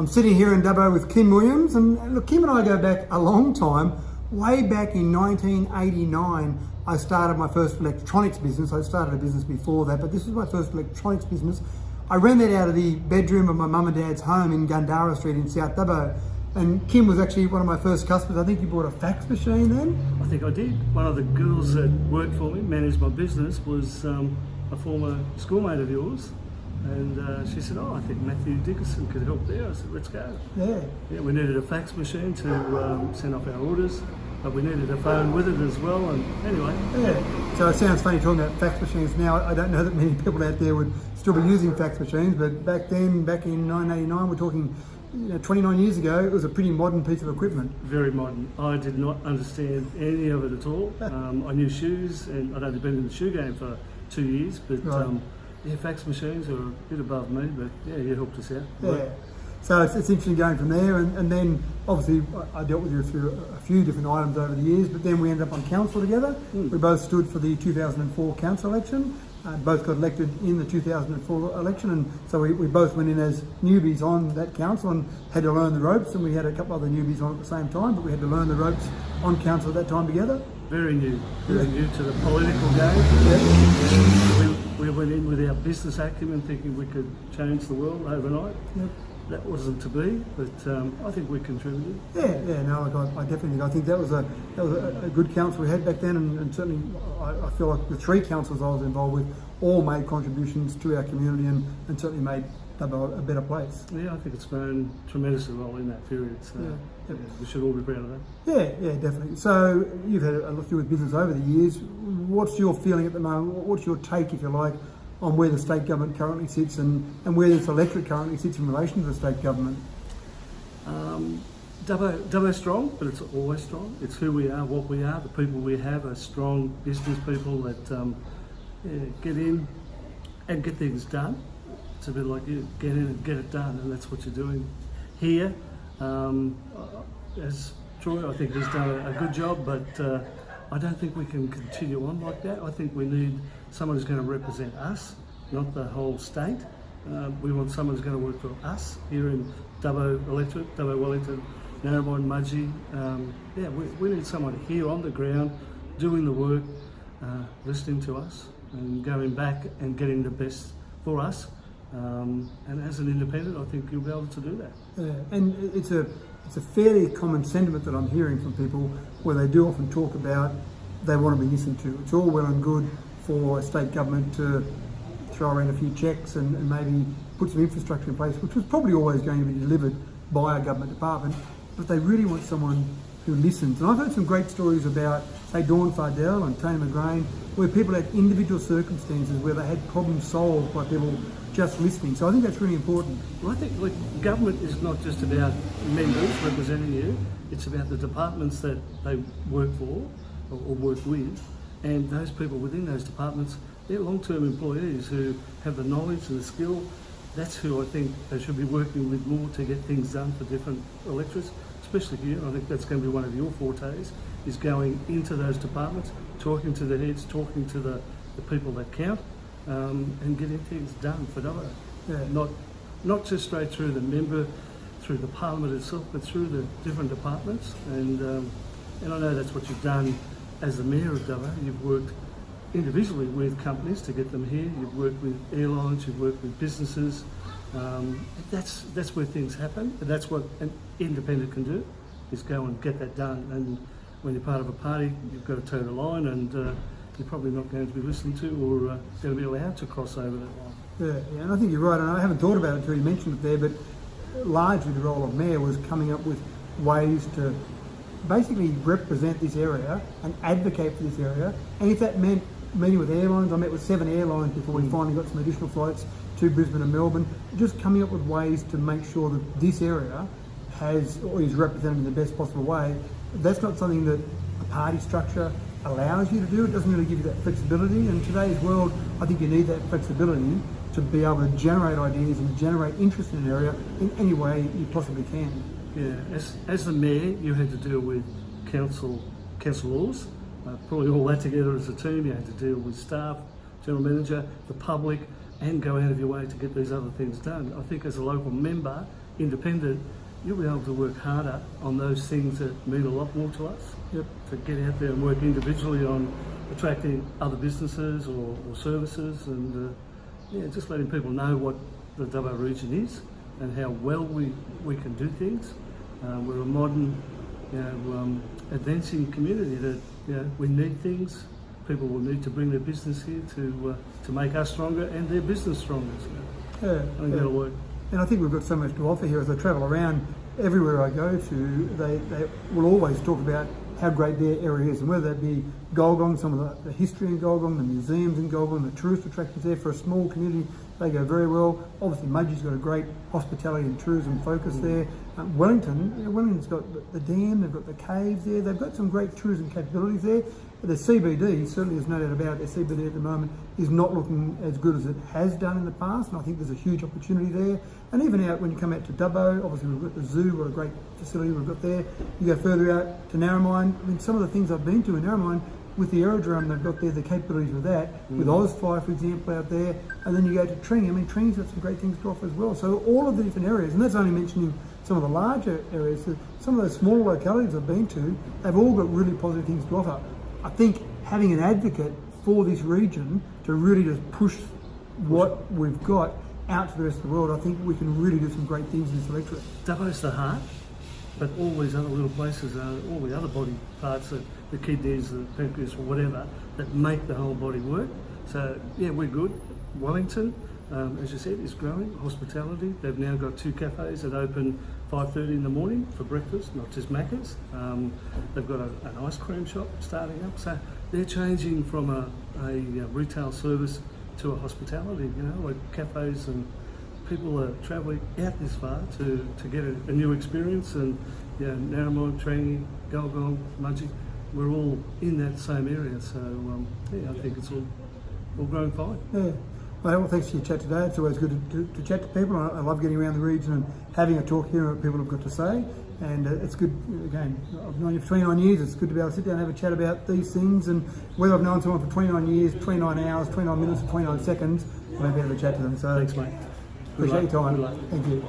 I'm sitting here in Dubbo with Kim Williams, and look, Kim and I go back a long time. Way back in 1989, I started my first electronics business. I started a business before that, but this was my first electronics business. I ran that out of the bedroom of my mum and dad's home in Gundara Street in South Dubbo. And Kim was actually one of my first customers. I think you bought a fax machine then? I think I did. One of the girls that worked for me, managed my business, was a former schoolmate of yours. And she said, oh, I think Matthew Dickinson could help there. I said, let's go. Yeah, we needed a fax machine to send off our orders, but we needed a phone with it as well. And anyway. Yeah, so it sounds funny talking about fax machines now. I don't know that many people out there would still be using fax machines, but back then, back in 1989, we're talking 29 years ago, it was a pretty modern piece of equipment. Very modern. I did not understand any of it at all. I knew shoes, and I'd only been in the shoe game for 2 years, but yeah, fax machines are a bit above me, but yeah, you helped us out. Yeah. So it's interesting going from there, and then obviously I dealt with you through a few different items over the years, but then we ended up on council together. We both stood for the 2004 council election, both got elected in the 2004 election, and so we both went in as newbies on that council and had to learn the ropes, and we had a couple other newbies on at the same time, but we had to learn the ropes on council at that time together. Very new to the political game. We went in with our business acumen thinking we could change the world overnight. That wasn't to be, but I think we contributed. No, I definitely did. I think that was a good council we had back then, and certainly I feel like the three councils I was involved with all made contributions to our community and certainly made Dubbo a better place. Yeah, I think it's grown tremendously well in that period, so yeah, we should all be proud of that. Yeah, definitely. So you've had a lot to do with business over the years. What's your feeling at the moment? What's your take, if you like, on where the state government currently sits and where this electorate currently sits in relation to the state government? Dubbo's strong, but it's always strong. It's who we are, what we are. The people we have are strong business people that get in and get things done. It's a bit like you get in and get it done, and that's what you're doing here. As Troy, I think, has done a good job, but I don't think we can continue on like that. I think we need someone who's going to represent us, not the whole state. We want someone who's going to work for us here in Dubbo electorate, Dubbo, Wellington, Narrabeen, Mudgee. We need someone here on the ground doing the work, listening to us and going back and getting the best for us. And as an independent, I think you'll be able to do that. Yeah, and it's a fairly common sentiment that I'm hearing from people where they do often talk about they want to be listened to. It's all well and good for a state government to throw around a few checks and maybe put some infrastructure in place, which was probably always going to be delivered by a government department, but they really want someone who listens. And I've heard some great stories about, say, Dawn Fardell and Tony McGrain, where people had individual circumstances where they had problems solved by people just listening. So I think that's really important. Well, I think government is not just about members representing you, it's about the departments that they work for or work with, and those people within those departments, they're long-term employees who have the knowledge and the skill. That's who I think they should be working with more to get things done for different electorates, especially here. I think that's going to be one of your fortes, is going into those departments, talking to the heads, talking to the people that count, and getting things done for Dubbo. Yeah. Not just straight through the member, through the parliament itself, but through the different departments. And I know that's what you've done as the mayor of Dubbo. You've worked individually with companies to get them here. You've worked with airlines. You've worked with businesses. That's where things happen, and that's what an independent can do, is go and get that done. And when you're part of a party, you've got to toe the line, and you're probably not going to be listened to or going to be allowed to cross over that line. Yeah, and I think you're right, and I haven't thought about it until you mentioned it there, but largely the role of mayor was coming up with ways to basically represent this area and advocate for this area. And if that meant meeting with airlines, I met with 7 airlines before we finally got some additional flights to Brisbane and Melbourne, just coming up with ways to make sure that this area has, or is represented in the best possible way. That's not something that a party structure allows you to do. It doesn't really give you that flexibility. And in today's world, I think you need that flexibility to be able to generate ideas and generate interest in an area in any way you possibly can. Yeah, as the mayor, you had to deal with council laws, pulling all that together as a team. You had to deal with staff, general manager, the public, and go out of your way to get these other things done. I think as a local member, independent, you'll be able to work harder on those things that mean a lot more to us. Yep. To get out there and work individually on attracting other businesses or services, and just letting people know what the Dubbo region is and how well we can do things. We're a modern, advancing community that we need things. People will need to bring their business here to make us stronger and their business stronger. So Yeah, I think that'll work. And I think we've got so much to offer here. As I travel around, everywhere I go to, they will always talk about how great their area is, and whether that be Golgong, some of the history in Golgong, the museums in Golgong, the tourist attractions there. For a small community, they go very well. Obviously, Mudgee's got a great hospitality and tourism focus there. Wellington's got the dam, they've got the caves there, they've got some great tourism capabilities there. The CBD, certainly there's no doubt about it, the CBD at the moment is not looking as good as it has done in the past, and I think there's a huge opportunity there. And even out when you come out to Dubbo, obviously we've got the zoo, what a great facility we've got there. You go further out to Narromine, I mean, some of the things I've been to in Narromine, with the aerodrome they've got there, the capabilities with that, with Ozfly, for example, out there, and then you go to Tring. I mean, Tring's got some great things to offer as well. So all of the different areas, and that's only mentioning some of the larger areas. So some of those smaller localities I've been to, they've all got really positive things to offer. I think having an advocate for this region to really just push what we've got out to the rest of the world, I think we can really do some great things in this electorate. Dubbo's the heart, but all these other little places are all the other body parts, the kidneys, the pancreas, or whatever, that make the whole body work. So yeah, we're good. Wellington, as you said, is growing. Hospitality, they've now got 2 cafes that open 5:30 in the morning for breakfast, not just Macca's. They've got an ice cream shop starting up. So they're changing from a retail service to a hospitality, like cafes, and people are travelling out this far to get a new experience. And Narromine, Trangie, Golgong, Mudgee, we're all in that same area. So I think it's all growing fine. Yeah. Well, thanks for your chat today. It's always good to chat to people. I love getting around the region and having a talk, hearing what people have got to say. And it's good, again, I've known you for 29 years. It's good to be able to sit down and have a chat about these things. And whether I've known someone for 29 years, 29 hours, 29 minutes, or 29 seconds, maybe have a chat to them. So Thanks, mate. Appreciate your time. Good luck. Thank you.